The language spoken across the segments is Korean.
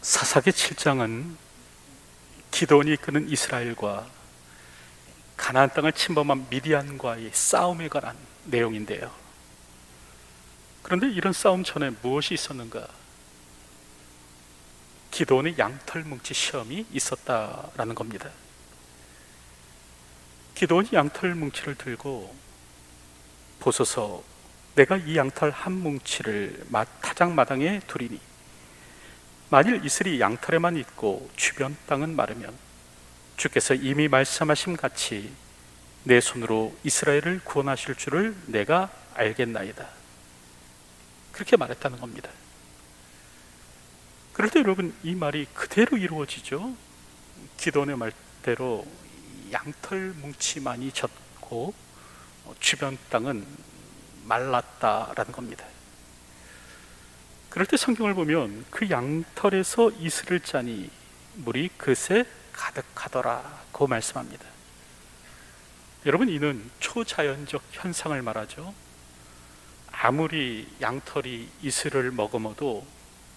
사사기 7장은 기드온이 이끄는 이스라엘과 가나안 땅을 침범한 미디안과의 싸움에 관한 내용인데요. 그런데 이런 싸움 전에 무엇이 있었는가? 기드온의 양털 뭉치 시험이 있었다라는 겁니다. 기드온이 양털 뭉치를 들고 보소서, 내가 이 양털 한 뭉치를 타작마당에 두리니 만일 이슬이 양털에만 있고 주변 땅은 마르면 주께서 이미 말씀하신 같이 내 손으로 이스라엘을 구원하실 줄을 내가 알겠나이다. 그렇게 말했다는 겁니다. 그런데 여러분, 이 말이 그대로 이루어지죠. 기드온의 말대로 양털 뭉치만이 졌고 주변 땅은 말랐다라는 겁니다. 그럴 때 성경을 보면 그 양털에서 이슬을 짜니 물이 그새 가득하더라고 말씀합니다. 여러분, 이는 초자연적 현상을 말하죠. 아무리 양털이 이슬을 머금어도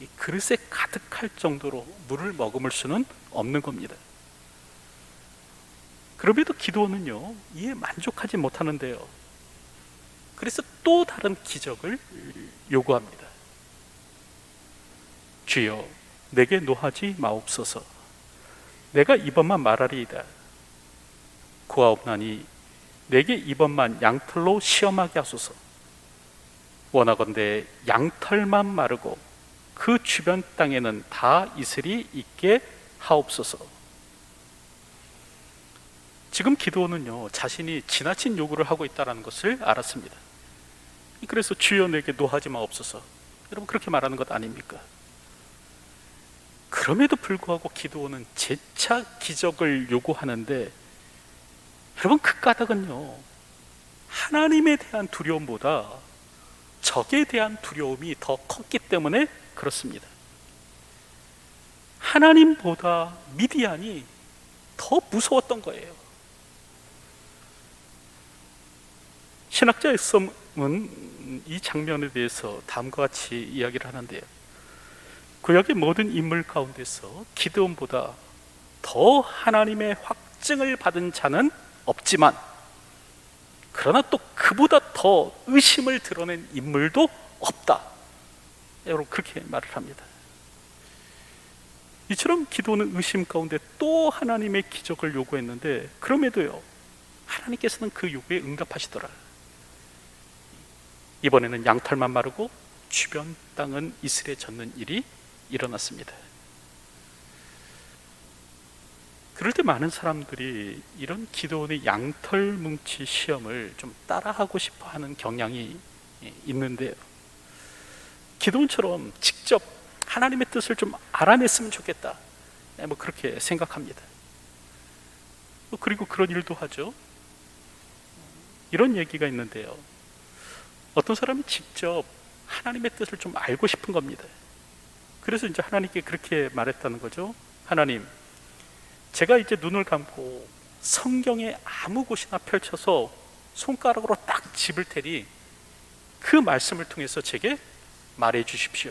이 그릇에 가득할 정도로 물을 머금을 수는 없는 겁니다. 그럼에도 기드온은요, 이에 만족하지 못하는데요, 그래서 또 다른 기적을 요구합니다. 주여, 내게 노하지 마옵소서. 내가 이번만 말하리이다. 구하옵나니 내게 이번만 양털로 시험하게 하소서. 원하건대 양털만 마르고 그 주변 땅에는 다 이슬이 있게 하옵소서. 지금 기드온은요, 자신이 지나친 요구를 하고 있다는 것을 알았습니다. 그래서 주여, 내게 노하지 마옵소서. 여러분, 그렇게 말하는 것 아닙니까? 그럼에도 불구하고 기드온은 재차 기적을 요구하는데, 여러분, 그 까닭은요, 하나님에 대한 두려움보다 적에 대한 두려움이 더 컸기 때문에 그렇습니다. 하나님보다 미디안이 더 무서웠던 거예요. 신학자 에썸은 이 장면에 대해서 다음과 같이 이야기를 하는데요, 구약의 모든 인물 가운데서 기드온보다 더 하나님의 확증을 받은 자는 없지만, 그러나 또 그보다 더 의심을 드러낸 인물도 없다. 여러분, 그렇게 말을 합니다. 이처럼 기드온은 의심 가운데 또 하나님의 기적을 요구했는데, 그럼에도요, 하나님께서는 그 요구에 응답하시더라. 이번에는 양털만 마르고 주변 땅은 이슬에 젖는 일이 일어났습니다. 그럴 때 많은 사람들이 이런 기드온의 양털 뭉치 시험을 좀 따라하고 싶어 하는 경향이 있는데요, 기드온처럼 직접 하나님의 뜻을 좀 알아냈으면 좋겠다, 그렇게 생각합니다. 그리고 그런 일도 하죠. 이런 얘기가 있는데요, 어떤 사람이 직접 하나님의 뜻을 좀 알고 싶은 겁니다. 그래서 이제 하나님께 그렇게 말했다는 거죠. 하나님, 제가 이제 눈을 감고 성경에 아무 곳이나 펼쳐서 손가락으로 딱 집을 테니 그 말씀을 통해서 제게 말해 주십시오.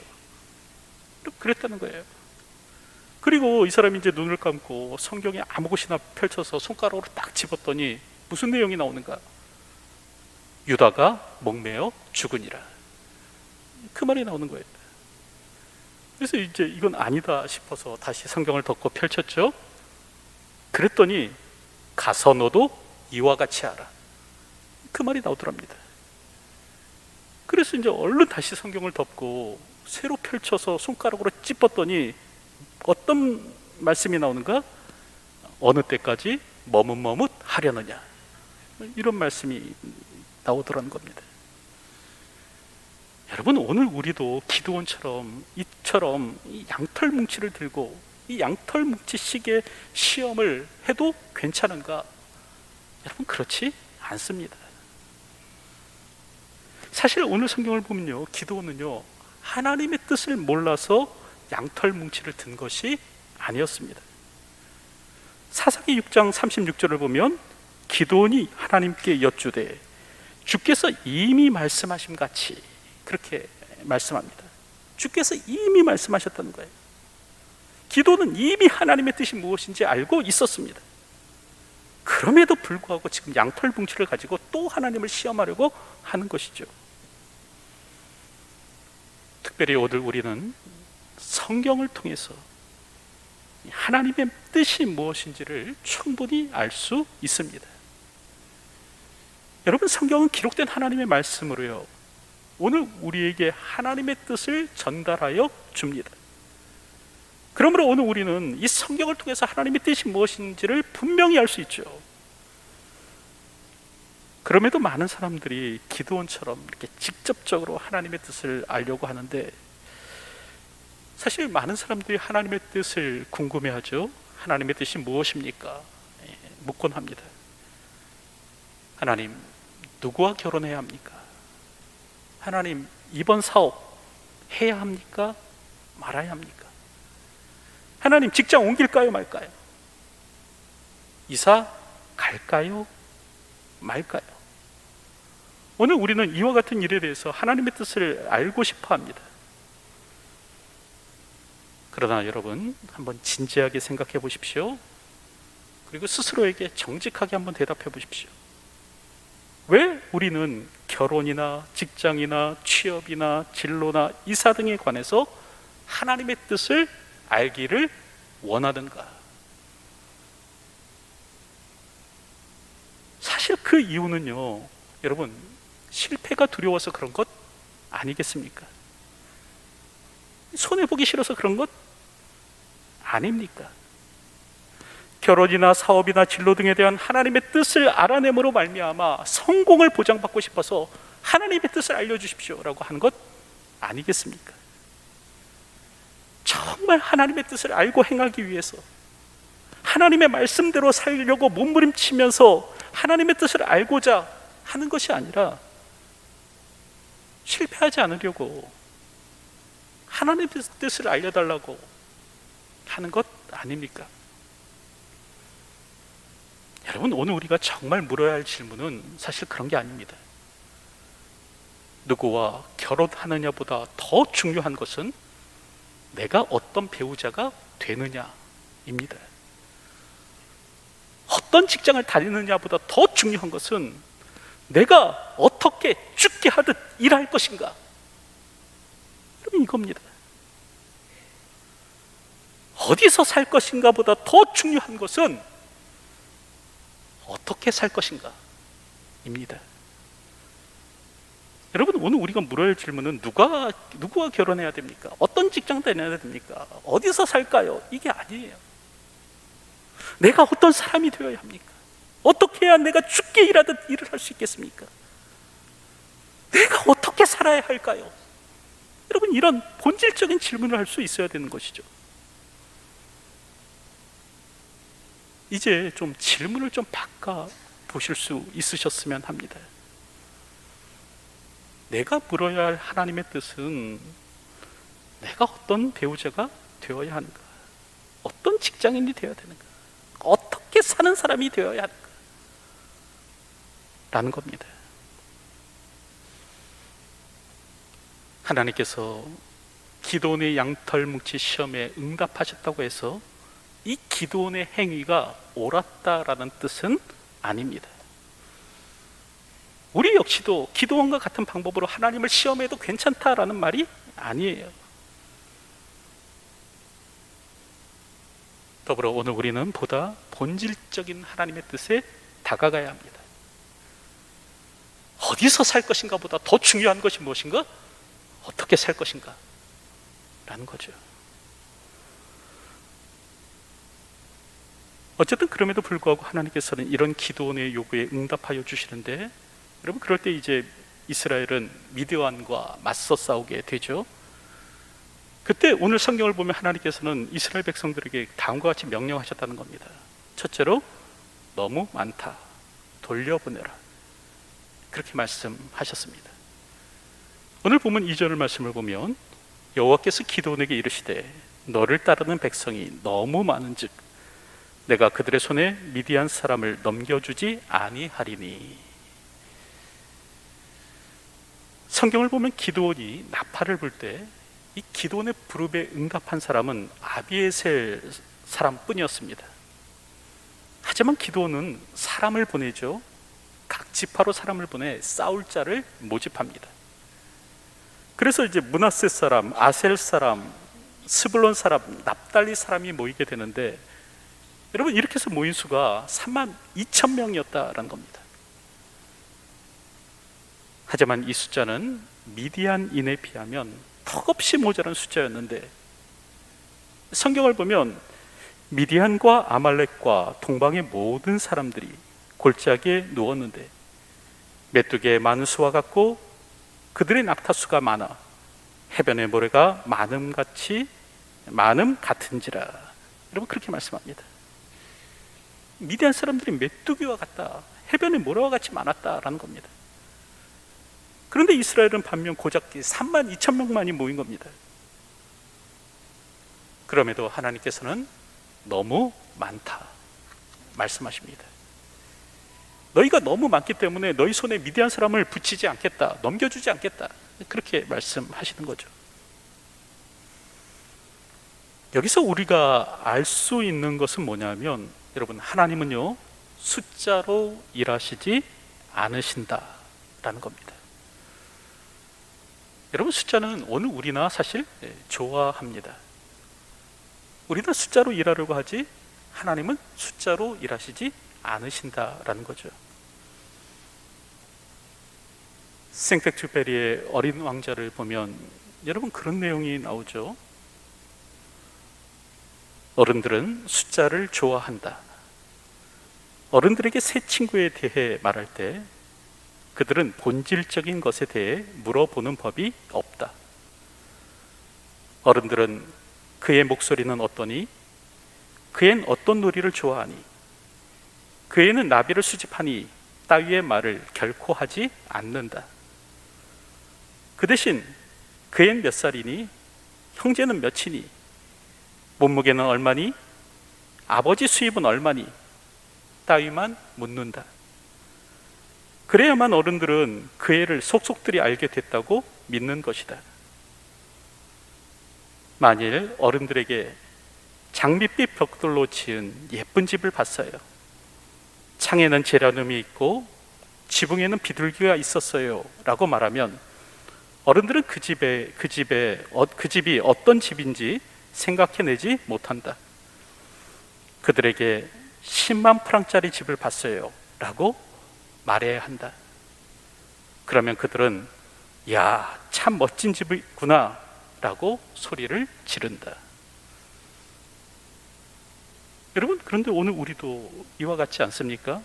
그랬다는 거예요. 그리고 이 사람이 이제 눈을 감고 성경에 아무 곳이나 펼쳐서 손가락으로 딱 집었더니 무슨 내용이 나오는가? 유다가 목매어 죽으니라. 그 말이 나오는 거예요. 그래서 이제 이건 아니다 싶어서 다시 성경을 덮고 펼쳤죠. 그랬더니 가서 너도 이와 같이 하라. 그 말이 나오더랍니다. 그래서 이제 얼른 다시 성경을 덮고 새로 펼쳐서 손가락으로 찝었더니 어떤 말씀이 나오는가? 어느 때까지 머뭇머뭇 하려느냐, 이런 말씀이 나오더라는 겁니다. 여러분, 오늘 우리도 기드온처럼 이처럼 이 양털 뭉치를 들고 이 양털 뭉치식의 시험을 해도 괜찮은가? 여러분, 그렇지 않습니다. 사실 오늘 성경을 보면요, 기드온은요, 하나님의 뜻을 몰라서 양털 뭉치를 든 것이 아니었습니다. 사사기 6장 36절을 보면 기드온이 하나님께 여쭈되 주께서 이미 말씀하신 같이, 그렇게 말씀합니다. 주께서 이미 말씀하셨다는 거예요. 기도는 이미 하나님의 뜻이 무엇인지 알고 있었습니다. 그럼에도 불구하고 지금 양털 뭉치를 가지고 또 하나님을 시험하려고 하는 것이죠. 특별히 오늘 우리는 성경을 통해서 하나님의 뜻이 무엇인지를 충분히 알 수 있습니다. 여러분, 성경은 기록된 하나님의 말씀으로요, 오늘 우리에게 하나님의 뜻을 전달하여 줍니다. 그러므로 오늘 우리는 이 성경을 통해서 하나님의 뜻이 무엇인지를 분명히 알 수 있죠. 그럼에도 많은 사람들이 기드온처럼 이렇게 직접적으로 하나님의 뜻을 알려고 하는데, 사실 많은 사람들이 하나님의 뜻을 궁금해하죠. 하나님의 뜻이 무엇입니까? 묻곤 합니다. 하나님, 누구와 결혼해야 합니까? 하나님, 이번 사업 해야 합니까? 말아야 합니까? 하나님, 직장 옮길까요? 말까요? 이사 갈까요? 말까요? 오늘 우리는 이와 같은 일에 대해서 하나님의 뜻을 알고 싶어 합니다. 그러나 여러분, 한번 진지하게 생각해 보십시오. 그리고 스스로에게 정직하게 한번 대답해 보십시오. 왜 우리는 결혼이나 직장이나 취업이나 진로나 이사 등에 관해서 하나님의 뜻을 알기를 원하는가? 사실 그 이유는요, 여러분, 실패가 두려워서 그런 것 아니겠습니까? 손해보기 싫어서 그런 것 아닙니까? 결혼이나 사업이나 진로 등에 대한 하나님의 뜻을 알아냄으로 말미암아 성공을 보장받고 싶어서 하나님의 뜻을 알려주십시오 라고 하는 것 아니겠습니까? 정말 하나님의 뜻을 알고 행하기 위해서 하나님의 말씀대로 살려고 몸부림치면서 하나님의 뜻을 알고자 하는 것이 아니라 실패하지 않으려고 하나님의 뜻을 알려달라고 하는 것 아닙니까? 여러분, 오늘 우리가 정말 물어야 할 질문은 사실 그런 게 아닙니다. 누구와 결혼하느냐보다 더 중요한 것은 내가 어떤 배우자가 되느냐입니다. 어떤 직장을 다니느냐보다 더 중요한 것은 내가 어떻게 죽게 하듯 일할 것인가. 여러분, 이겁니다. 어디서 살 것인가 보다 더 중요한 것은 어떻게 살 것인가 입니다. 여러분, 오늘 우리가 물어야 할 질문은 누구와 결혼해야 됩니까? 어떤 직장 다녀야 됩니까? 어디서 살까요? 이게 아니에요. 내가 어떤 사람이 되어야 합니까? 어떻게 해야 내가 죽게 일하듯 일을 할 수 있겠습니까? 내가 어떻게 살아야 할까요? 여러분, 이런 본질적인 질문을 할 수 있어야 되는 것이죠. 이제 좀 질문을 좀 바꿔 보실 수 있으셨으면 합니다. 내가 물어야 할 하나님의 뜻은 내가 어떤 배우자가 되어야 하는가? 어떤 직장인이 되어야 되는가? 어떻게 사는 사람이 되어야 하는가? 라는 겁니다. 하나님께서 기드온의 양털뭉치 시험에 응답하셨다고 해서 이 기드온의 행위가 옳았다라는 뜻은 아닙니다. 우리 역시도 기드온과 같은 방법으로 하나님을 시험해도 괜찮다라는 말이 아니에요. 더불어 오늘 우리는 보다 본질적인 하나님의 뜻에 다가가야 합니다. 어디서 살 것인가 보다 더 중요한 것이 무엇인가? 어떻게 살 것인가? 라는 거죠. 어쨌든 그럼에도 불구하고 하나님께서는 이런 기드온의 요구에 응답하여 주시는데, 여러분, 그럴 때 이제 이스라엘은 미드안과 맞서 싸우게 되죠. 그때 오늘 성경을 보면 하나님께서는 이스라엘 백성들에게 다음과 같이 명령하셨다는 겁니다. 첫째로, 너무 많다, 돌려보내라, 그렇게 말씀하셨습니다. 오늘 보면 2절 말씀을 보면 여호와께서 기드온에게 이르시되 너를 따르는 백성이 너무 많은즉 내가 그들의 손에 미디안 사람을 넘겨주지 아니하리니. 성경을 보면 기드온이 나팔을 불 때 이 기도원의 부름에 응답한 사람은 아비에셀 사람뿐이었습니다. 하지만 기도원은 사람을 보내죠. 각 지파로 사람을 보내 싸울 자를 모집합니다. 그래서 이제 므낫세 사람, 아셀 사람, 스불론 사람, 납달리 사람이 모이게 되는데, 여러분 이렇게 해서 모인 수가 32,000명이었다라는 겁니다. 하지만 이 숫자는 미디안인에 비하면 턱없이 모자란 숫자였는데, 성경을 보면 미디안과 아말렉과 동방의 모든 사람들이 골짜기에 누웠는데 메뚜기의 많은 수와 같고 그들의 낙타수가 많아 해변의 모래가 많음 같은지라. 여러분 그렇게 말씀합니다. 미디안 사람들이 메뚜기와 같다, 해변의 모래와 같이 많았다라는 겁니다. 그런데 이스라엘은 반면 고작 32,000명만이 모인 겁니다. 그럼에도 하나님께서는 너무 많다 말씀하십니다. 너희가 너무 많기 때문에 너희 손에 미디안 사람을 붙이지 않겠다, 넘겨주지 않겠다, 그렇게 말씀하시는 거죠. 여기서 우리가 알 수 있는 것은 뭐냐면, 여러분 하나님은요 숫자로 일하시지 않으신다라는 겁니다. 여러분 숫자는 오늘 우리나 사실 좋아합니다. 우리는 숫자로 일하려고 하지 하나님은 숫자로 일하시지 않으신다라는 거죠. 생텍쥐페리의 어린 왕자를 보면 여러분 그런 내용이 나오죠. 어른들은 숫자를 좋아한다. 어른들에게 새 친구에 대해 말할 때 그들은 본질적인 것에 대해 물어보는 법이 없다. 어른들은 그의 목소리는 어떠니? 그앤 어떤 놀이를 좋아하니? 그 애는 나비를 수집하니? 따위의 말을 결코 하지 않는다. 그 대신 그 애는 몇 살이니? 형제는 몇이니? 몸무게는 얼마니? 아버지 수입은 얼마니? 따위만 묻는다. 그래야만 어른들은 그 애를 속속들이 알게 됐다고 믿는 것이다. 만일 어른들에게 장밋빛 벽돌로 지은 예쁜 집을 봤어요. 창에는 제라늄이 있고 지붕에는 비둘기가 있었어요 라고 말하면 어른들은 그 집이 어떤 집인지 생각해내지 못한다. 그들에게 10만 프랑짜리 집을 봤어요 라고 말해야 한다. 그러면 그들은 야, 참 멋진 집이구나 라고 소리를 지른다. 여러분 그런데 오늘 우리도 이와 같지 않습니까?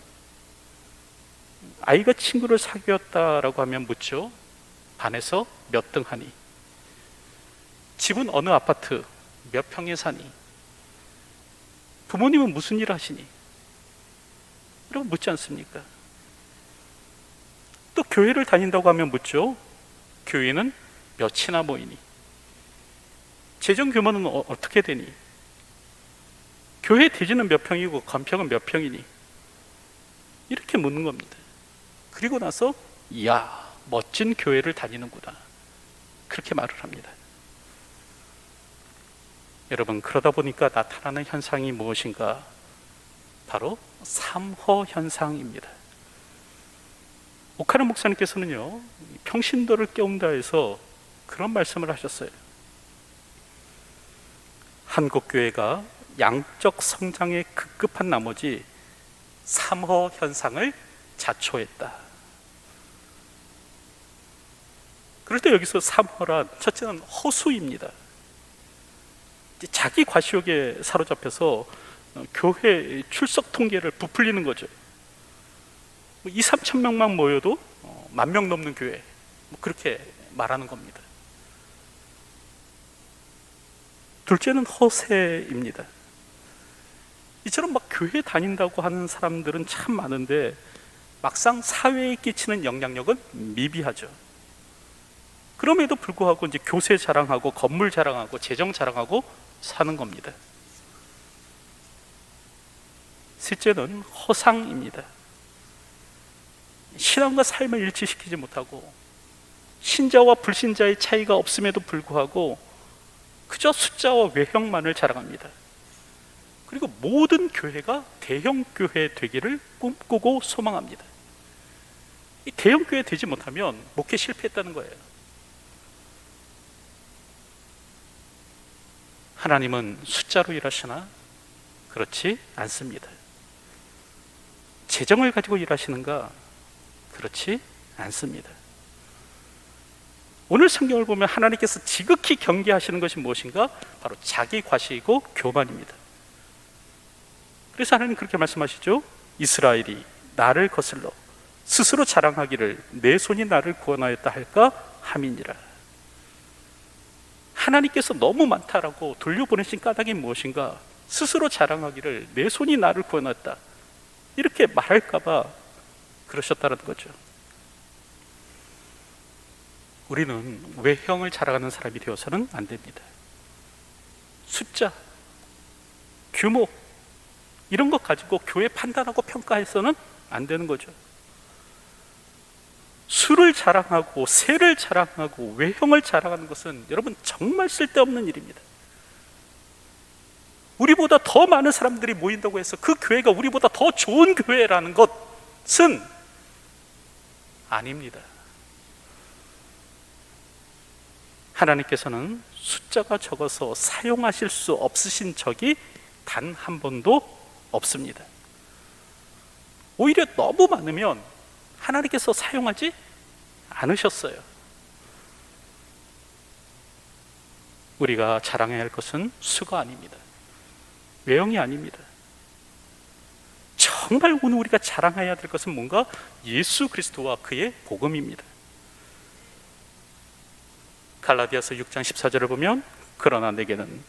아이가 친구를 사귀었다라고 하면 묻죠. 반에서 몇 등 하니? 집은 어느 아파트 몇 평에 사니? 부모님은 무슨 일 하시니? 여러분 묻지 않습니까? 또 교회를 다닌다고 하면 묻죠. 교회는 몇이나 모이니? 재정 규모는 어떻게 되니? 교회 대지는 몇 평이고 건평은 몇 평이니? 이렇게 묻는 겁니다. 그리고 나서 이야, 멋진 교회를 다니는구나, 그렇게 말을 합니다. 여러분 그러다 보니까 나타나는 현상이 무엇인가? 바로 삼허 현상입니다. 오카르 목사님께서는요 평신도를 깨운다 해서 그런 말씀을 하셨어요. 한국 교회가 양적 성장에 급급한 나머지 삼허 현상을 자초했다. 그럴 때 여기서 삼허란 첫째는 허수입니다. 자기 과시욕에 사로잡혀서 교회 출석 통계를 부풀리는 거죠. 2, 3천 명만 모여도 10,000명 넘는 교회, 그렇게 말하는 겁니다. 둘째는 허세입니다. 이처럼 막 교회 다닌다고 하는 사람들은 참 많은데 막상 사회에 끼치는 영향력은 미비하죠. 그럼에도 불구하고 이제 교세 자랑하고 건물 자랑하고 재정 자랑하고 사는 겁니다. 셋째는 허상입니다. 신앙과 삶을 일치시키지 못하고 신자와 불신자의 차이가 없음에도 불구하고 그저 숫자와 외형만을 자랑합니다. 그리고 모든 교회가 대형 교회 되기를 꿈꾸고 소망합니다. 이 대형 교회 되지 못하면 목회 실패했다는 거예요. 하나님은 숫자로 일하시나? 그렇지 않습니다. 재정을 가지고 일하시는가? 그렇지 않습니다. 오늘 성경을 보면 하나님께서 지극히 경계하시는 것이 무엇인가? 바로 자기 과시이고 교만입니다. 그래서 하나님 그렇게 말씀하시죠. 이스라엘이 나를 거슬러 스스로 자랑하기를 내 손이 나를 구원하였다 할까 함이니라. 하나님께서 너무 많다라고 돌려보내신 까닭이 무엇인가? 스스로 자랑하기를 내 손이 나를 구원했다 이렇게 말할까봐 그러셨다는 거죠. 우리는 외형을 자랑하는 사람이 되어서는 안 됩니다. 숫자, 규모 이런 것 가지고 교회 판단하고 평가해서는 안 되는 거죠. 수를 자랑하고 세를 자랑하고 외형을 자랑하는 것은 여러분 정말 쓸데없는 일입니다. 우리보다 더 많은 사람들이 모인다고 해서 그 교회가 우리보다 더 좋은 교회라는 것은 아닙니다. 하나님께서는 숫자가 적어서 사용하실 수 없으신 적이 단 한 번도 없습니다. 오히려 너무 많으면 하나님께서 사용하지 않으셨어요. 우리가 자랑해야 할 것은 수가 아닙니다. 외형이 아닙니다. 정말 오늘 우리가 자랑해야 될 것은 뭔가? 예수 그리스도와 그의 복음입니다. 갈라디아서 6장 14절을 보면 그러나 내게는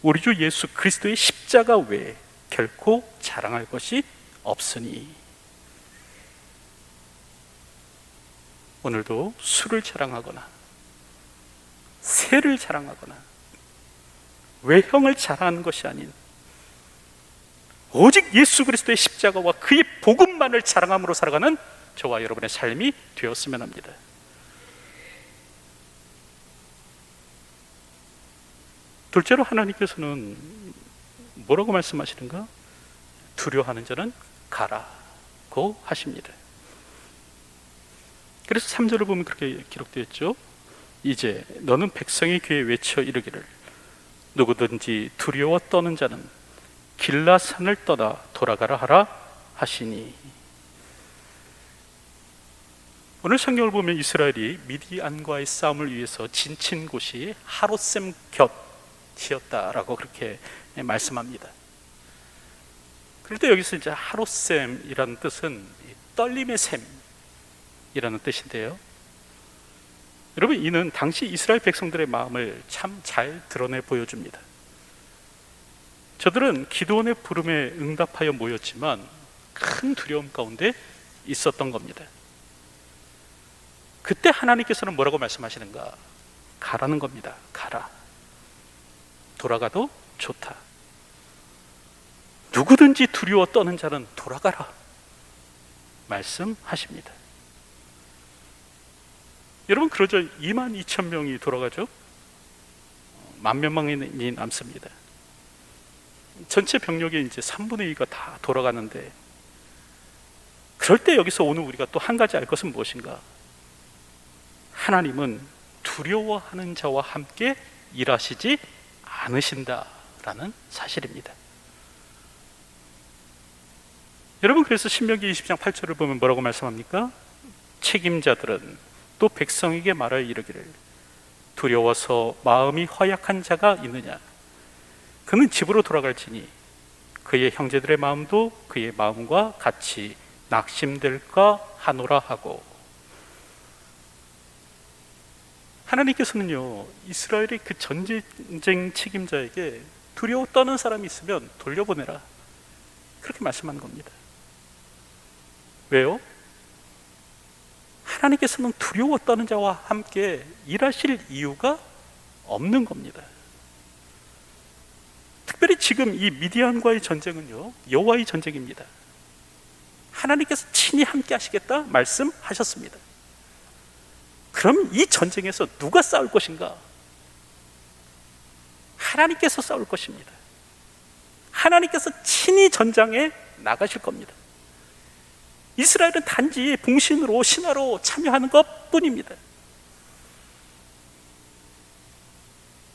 우리 주 예수 그리스도의 십자가 외에 결코 자랑할 것이 없으니. 오늘도 수를 자랑하거나 세를 자랑하거나 외형을 자랑하는 것이 아닌 오직 예수 그리스도의 십자가와 그의 복음만을 자랑함으로 살아가는 저와 여러분의 삶이 되었으면 합니다. 둘째로 하나님께서는 뭐라고 말씀하시는가? 두려워하는 자는 가라고 하십니다. 그래서 3절을 보면 그렇게 기록되어 있죠. 이제 너는 백성의 귀에 외쳐 이르기를 누구든지 두려워 떠는 자는 길라산을 떠나 돌아가라 하라 하시니. 오늘 성경을 보면 이스라엘이 미디안과의 싸움을 위해서 진친 곳이 하롯셈 곁이었다라고 그렇게 말씀합니다. 그런데 여기서 이제 하롯셈이라는 뜻은 떨림의 셈이라는 뜻인데요. 여러분, 이는 당시 이스라엘 백성들의 마음을 참 잘 드러내 보여줍니다. 저들은 기드온의 부름에 응답하여 모였지만 큰 두려움 가운데 있었던 겁니다. 그때 하나님께서는 뭐라고 말씀하시는가? 가라는 겁니다. 가라. 돌아가도 좋다. 누구든지 두려워 떠는 자는 돌아가라 말씀하십니다. 여러분, 그러죠. 22,000명이 돌아가죠. 10,000명이 남습니다. 전체 병력의 이제 3분의 2가 다 돌아가는데, 그럴 때 여기서 오늘 우리가 또 한 가지 알 것은 무엇인가? 하나님은 두려워하는 자와 함께 일하시지 않으신다라는 사실입니다. 여러분, 그래서 신명기 20장 8절을 보면 뭐라고 말씀합니까? 책임자들은 또 백성에게 말하여 이르기를 두려워서 마음이 허약한 자가 있느냐? 그는 집으로 돌아갈지니 그의 형제들의 마음도 그의 마음과 같이 낙심될까 하노라 하고. 하나님께서는요, 이스라엘의 그 전쟁 책임자에게 두려워 떠는 사람이 있으면 돌려보내라 그렇게 말씀하는 겁니다. 왜요? 하나님께서는 두려워 떠는 자와 함께 일하실 이유가 없는 겁니다. 특별히 지금 이 미디안과의 전쟁은요, 여호와의 전쟁입니다. 하나님께서 친히 함께 하시겠다 말씀하셨습니다. 그럼 이 전쟁에서 누가 싸울 것인가? 하나님께서 싸울 것입니다. 하나님께서 친히 전장에 나가실 겁니다. 이스라엘은 단지 봉신으로 신하로 참여하는 것뿐입니다.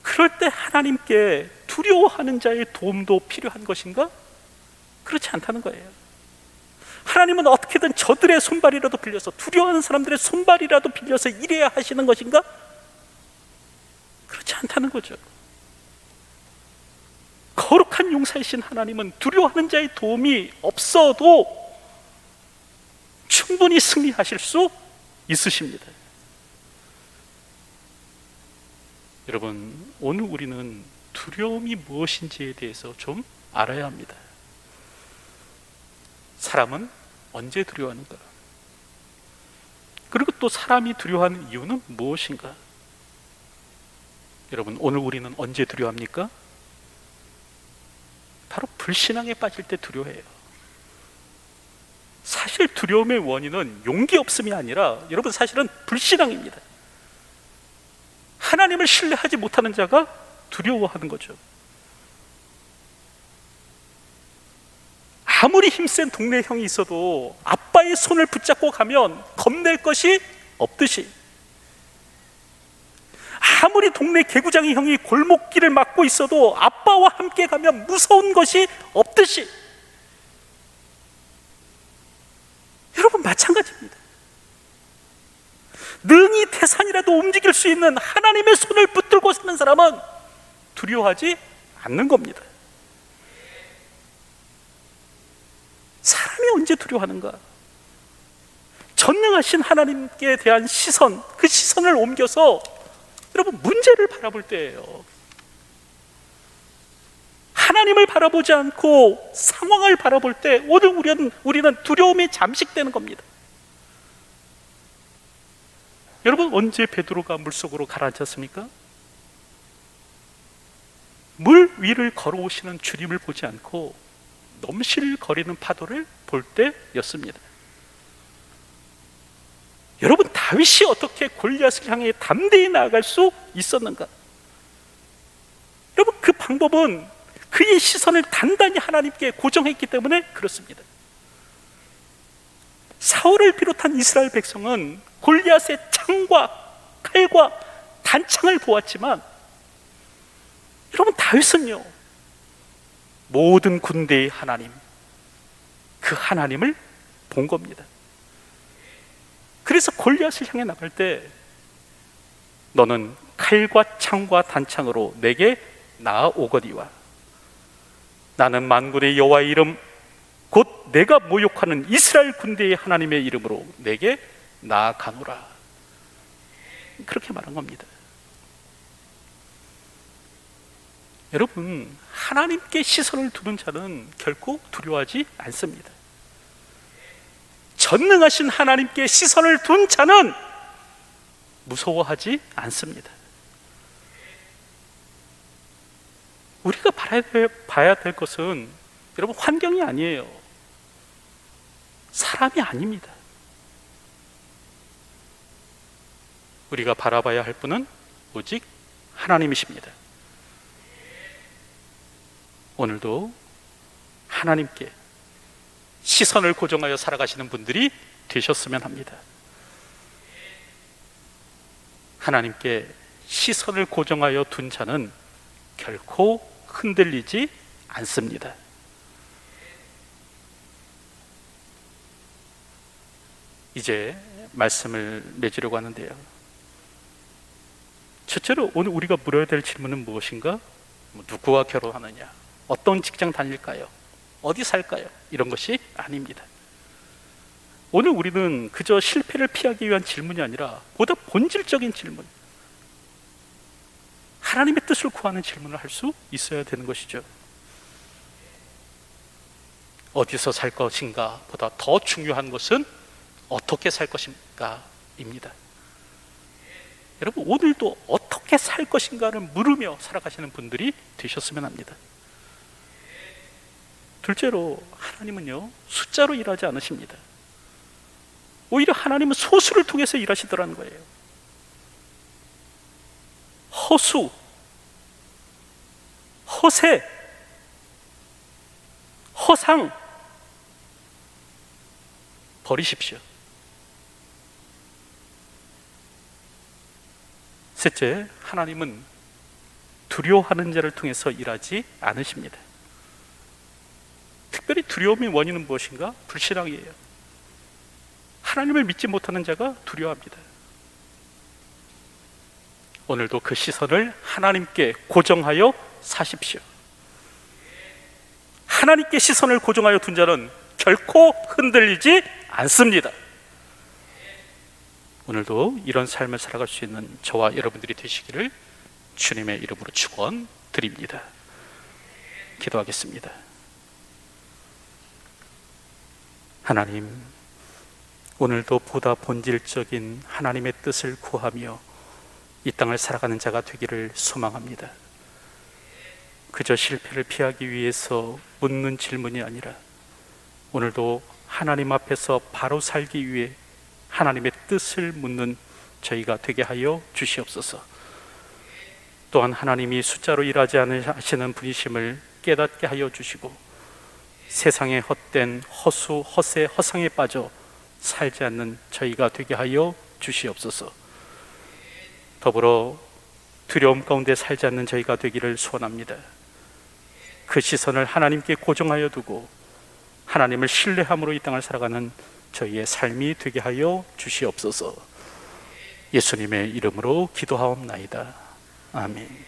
그럴 때 하나님께 두려워하는 자의 도움도 필요한 것인가? 그렇지 않다는 거예요. 하나님은 어떻게든 저들의 손발이라도 빌려서, 두려워하는 사람들의 손발이라도 빌려서 일해야 하시는 것인가? 그렇지 않다는 거죠. 거룩한 용사이신 하나님은 두려워하는 자의 도움이 없어도 충분히 승리하실 수 있으십니다. 여러분, 오늘 우리는 두려움이 무엇인지에 대해서 좀 알아야 합니다. 사람은 언제 두려워하는가? 그리고 또 사람이 두려워하는 이유는 무엇인가? 여러분, 오늘 우리는 언제 두려워합니까? 바로 불신앙에 빠질 때 두려워해요. 사실 두려움의 원인은 용기 없음이 아니라 여러분 사실은 불신앙입니다. 하나님을 신뢰하지 못하는 자가 두려워하는 거죠. 아무리 힘센 동네 형이 있어도 아빠의 손을 붙잡고 가면 겁낼 것이 없듯이, 아무리 동네 개구장이 형이 골목길을 막고 있어도 아빠와 함께 가면 무서운 것이 없듯이, 여러분 마찬가지입니다. 능히 태산이라도 움직일 수 있는 하나님의 손을 붙들고 사는 사람은 두려워하지 않는 겁니다. 사람이 언제 두려워하는가? 전능하신 하나님께 대한 시선, 그 시선을 옮겨서 여러분 문제를 바라볼 때예요. 하나님을 바라보지 않고 상황을 바라볼 때 오늘 우리는 두려움이 잠식되는 겁니다. 여러분, 언제 베드로가 물속으로 가라앉았습니까? 물 위를 걸어오시는 주님을 보지 않고 넘실거리는 파도를 볼 때였습니다. 여러분, 다윗이 어떻게 골리앗을 향해 담대히 나아갈 수 있었는가? 여러분, 그 방법은 그의 시선을 단단히 하나님께 고정했기 때문에 그렇습니다. 사울을 비롯한 이스라엘 백성은 골리앗의 창과 칼과 단창을 보았지만 여러분, 다윗은요, 모든 군대의 하나님, 그 하나님을 본 겁니다. 그래서 골리앗을 향해 나갈 때 너는 칼과 창과 단창으로 내게 나아오거니와 나는 만군의 여호와의 이름 곧 내가 모욕하는 이스라엘 군대의 하나님의 이름으로 내게 나아가노라, 그렇게 말한 겁니다. 여러분, 하나님께 시선을 두는 자는 결코 두려워하지 않습니다. 전능하신 하나님께 시선을 둔 자는 무서워하지 않습니다. 우리가 봐야 될 것은 여러분 환경이 아니에요. 사람이 아닙니다. 우리가 바라봐야 할 분은 오직 하나님이십니다. 오늘도 하나님께 시선을 고정하여 살아가시는 분들이 되셨으면 합니다. 하나님께 시선을 고정하여 둔 자는 결코 흔들리지 않습니다. 이제 말씀을 맺으려고 하는데요, 첫째로 오늘 우리가 물어야 될 질문은 무엇인가? 누구와 결혼하느냐? 어떤 직장 다닐까요? 어디 살까요? 이런 것이 아닙니다. 오늘 우리는 그저 실패를 피하기 위한 질문이 아니라 보다 본질적인 질문, 하나님의 뜻을 구하는 질문을 할 수 있어야 되는 것이죠. 어디서 살 것인가 보다 더 중요한 것은 어떻게 살 것인가 입니다. 여러분, 오늘도 어떻게 살 것인가를 물으며 살아가시는 분들이 되셨으면 합니다. 둘째로, 하나님은요 숫자로 일하지 않으십니다. 오히려 하나님은 소수를 통해서 일하시더라는 거예요. 허수, 허세, 허상 버리십시오. 셋째, 하나님은 두려워하는 자를 통해서 일하지 않으십니다. 특별히 두려움의 원인은 무엇인가? 불신앙이에요. 하나님을 믿지 못하는 자가 두려워합니다. 오늘도 그 시선을 하나님께 고정하여 사십시오. 하나님께 시선을 고정하여 둔 자는 결코 흔들리지 않습니다. 오늘도 이런 삶을 살아갈 수 있는 저와 여러분들이 되시기를 주님의 이름으로 축원드립니다. 기도하겠습니다. 하나님, 오늘도 보다 본질적인 하나님의 뜻을 구하며 이 땅을 살아가는 자가 되기를 소망합니다. 그저 실패를 피하기 위해서 묻는 질문이 아니라 오늘도 하나님 앞에서 바로 살기 위해 하나님의 뜻을 묻는 저희가 되게 하여 주시옵소서. 또한 하나님이 숫자로 일하지 않으시는 분이심을 깨닫게 하여 주시고 세상의 헛된 허수, 허세, 허상에 빠져 살지 않는 저희가 되게 하여 주시옵소서. 더불어 두려움 가운데 살지 않는 저희가 되기를 소원합니다. 그 시선을 하나님께 고정하여 두고 하나님을 신뢰함으로 이 땅을 살아가는 저희의 삶이 되게 하여 주시옵소서. 예수님의 이름으로 기도하옵나이다. 아멘.